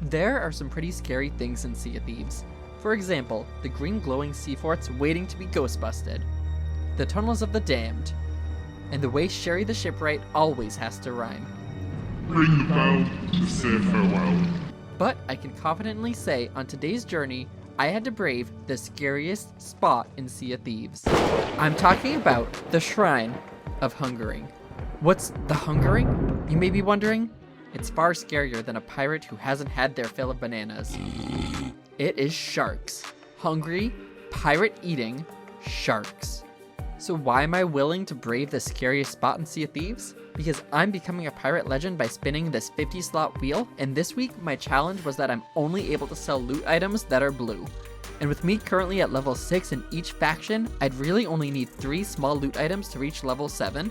There are some pretty scary things in Sea of Thieves. For example, the green glowing sea forts waiting to be ghostbusted, the tunnels of the damned, and the way Sherry the shipwright always has to rhyme. Ring the bell to say farewell. But I can confidently say on today's journey, I had to brave the scariest spot in Sea of Thieves. I'm talking about the Shrine of Hungering. What's the Hungering, you may be wondering? It's far scarier than a pirate who hasn't had their fill of bananas. It is sharks. Hungry, pirate-eating sharks. So why am I willing to brave the scariest spot in Sea of Thieves? Because I'm becoming a pirate legend by spinning this 50-slot wheel, and this week my challenge was that I'm only able to sell loot items that are blue. And with me currently at level 6 in each faction, I'd really only need 3 small loot items to reach level 7.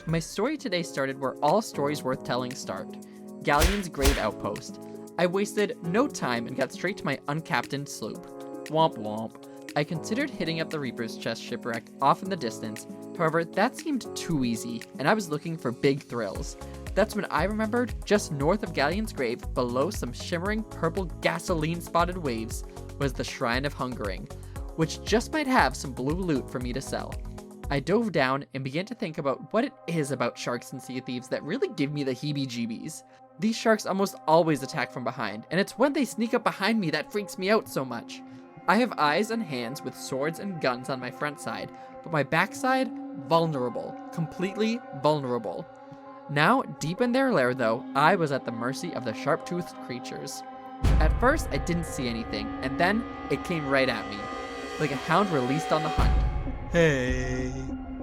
My story today started where all stories worth telling start. Galleon's Grave Outpost. I wasted no time and got straight to my uncaptained sloop. Womp womp. I considered hitting up the Reaper's Chest shipwreck off in the distance, however that seemed too easy, and I was looking for big thrills. That's when I remembered, just north of Galleon's Grave, below some shimmering purple gasoline-spotted waves, was the Shrine of Hungering, which just might have some blue loot for me to sell. I dove down and began to think about what it is about sharks in Sea of Thieves that really give me the heebie-jeebies. These sharks almost always attack from behind, and it's when they sneak up behind me that freaks me out so much. I have eyes and hands with swords and guns on my front side, but my backside, vulnerable, completely vulnerable. Now, deep in their lair though, I was at the mercy of the sharp-toothed creatures. At first, I didn't see anything, and then it came right at me, like a hound released on the hunt. Hey.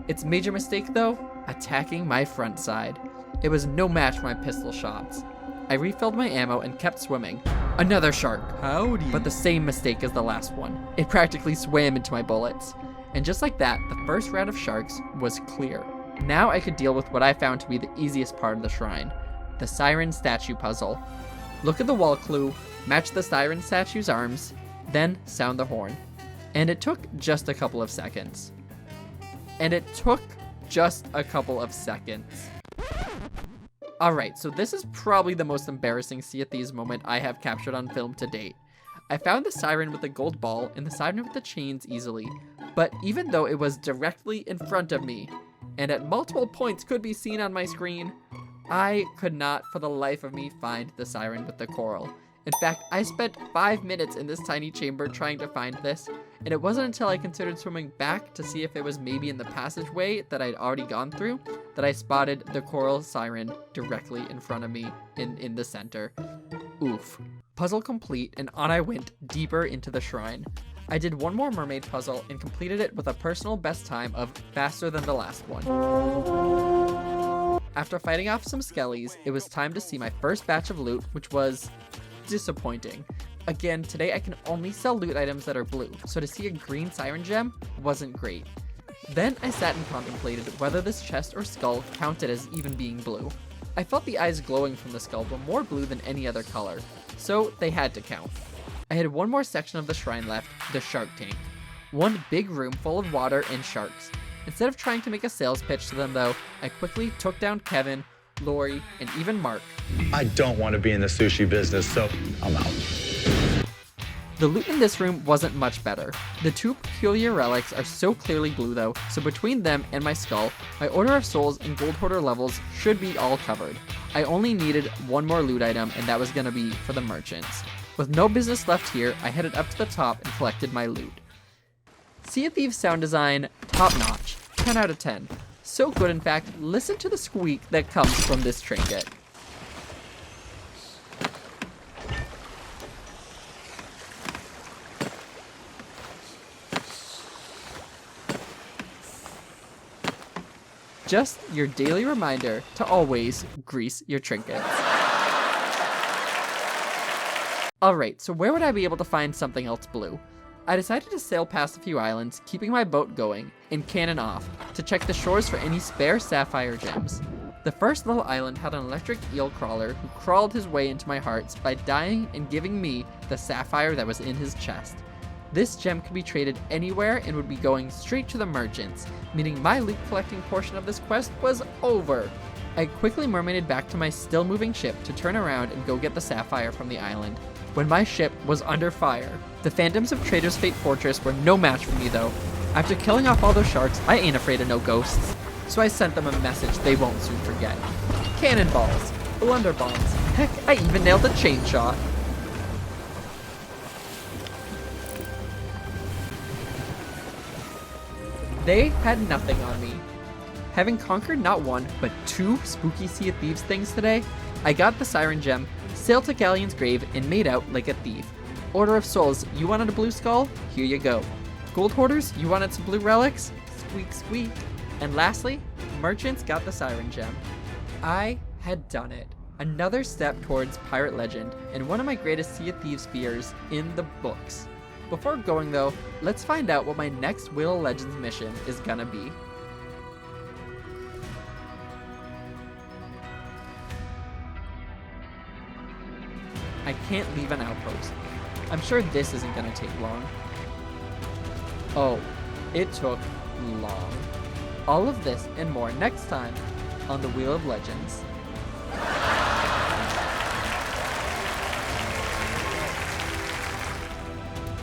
Its major mistake though, attacking my front side. It was no match for my pistol shots. I refilled my ammo and kept swimming. Another shark. Howdy. But the same mistake as the last one. It practically swam into my bullets. And just like that, the first round of sharks was clear. Now I could deal with what I found to be the easiest part of the shrine, the siren statue puzzle. Look at the wall clue, match the siren statue's arms, then sound the horn. And it took just a couple of seconds. Alright, so this is probably the most embarrassing Sea of Thieves moment I have captured on film to date. I found the siren with the gold ball and the siren with the chains easily, but even though it was directly in front of me, and at multiple points could be seen on my screen, I could not for the life of me find the siren with the coral. In fact, I spent 5 minutes in this tiny chamber trying to find this, and it wasn't until I considered swimming back to see if it was maybe in the passageway that I'd already gone through that I spotted the coral siren directly in front of me in the center. Oof. Puzzle complete, and on I went deeper into the shrine. I did one more mermaid puzzle and completed it with a personal best time of faster than the last one. After fighting off some skellies, it was time to see my first batch of loot, which was disappointing. Again, today I can only sell loot items that are blue, so to see a green siren gem wasn't great. Then I sat and contemplated whether this chest or skull counted as even being blue. I felt the eyes glowing from the skull were more blue than any other color, so they had to count. I had one more section of the shrine left, the shark tank. One big room full of water and sharks. Instead of trying to make a sales pitch to them though, I quickly took down Kevin, Lori, and even Mark. I don't want to be in the sushi business, so I'm out. The loot in this room wasn't much better. The 2 peculiar relics are so clearly blue though, so between them and my skull, my Order of Souls and Gold Hoarder levels should be all covered. I only needed one more loot item, and that was gonna be for the merchants. With no business left here, I headed up to the top and collected my loot. Sea of Thieves sound design, top notch, 10 out of 10. So good in fact, listen to the squeak that comes from this trinket. Just your daily reminder to always grease your trinkets. Alright, so where would I be able to find something else blue? I decided to sail past a few islands, keeping my boat going, and cannon off, to check the shores for any spare sapphire gems. The first little island had an electric eel crawler who crawled his way into my hearts by dying and giving me the sapphire that was in his chest. This gem could be traded anywhere and would be going straight to the merchants, meaning my loot collecting portion of this quest was over. I quickly mermaided back to my still moving ship to turn around and go get the sapphire from the island, when my ship was under fire. The phantoms of Trader's Fate Fortress were no match for me though. After killing off all those sharks, I ain't afraid of no ghosts. So I sent them a message they won't soon forget. Cannonballs, blunderbombs, heck, I even nailed a chain shot. They had nothing on me. Having conquered not one, but 2 spooky Sea of Thieves things today, I got the Siren Gem, sailed to Galleon's grave, and made out like a thief. Order of Souls, you wanted a blue skull? Here you go. Gold Hoarders, you wanted some blue relics? Squeak squeak. And lastly, merchants got the Siren Gem. I had done it. Another step towards Pirate Legend, and one of my greatest Sea of Thieves fears in the books. Before going though, let's find out what my next Wheel of Legends mission is gonna be. I can't leave an outpost. I'm sure this isn't gonna take long. Oh, it took long. All of this and more next time on the Wheel of Legends.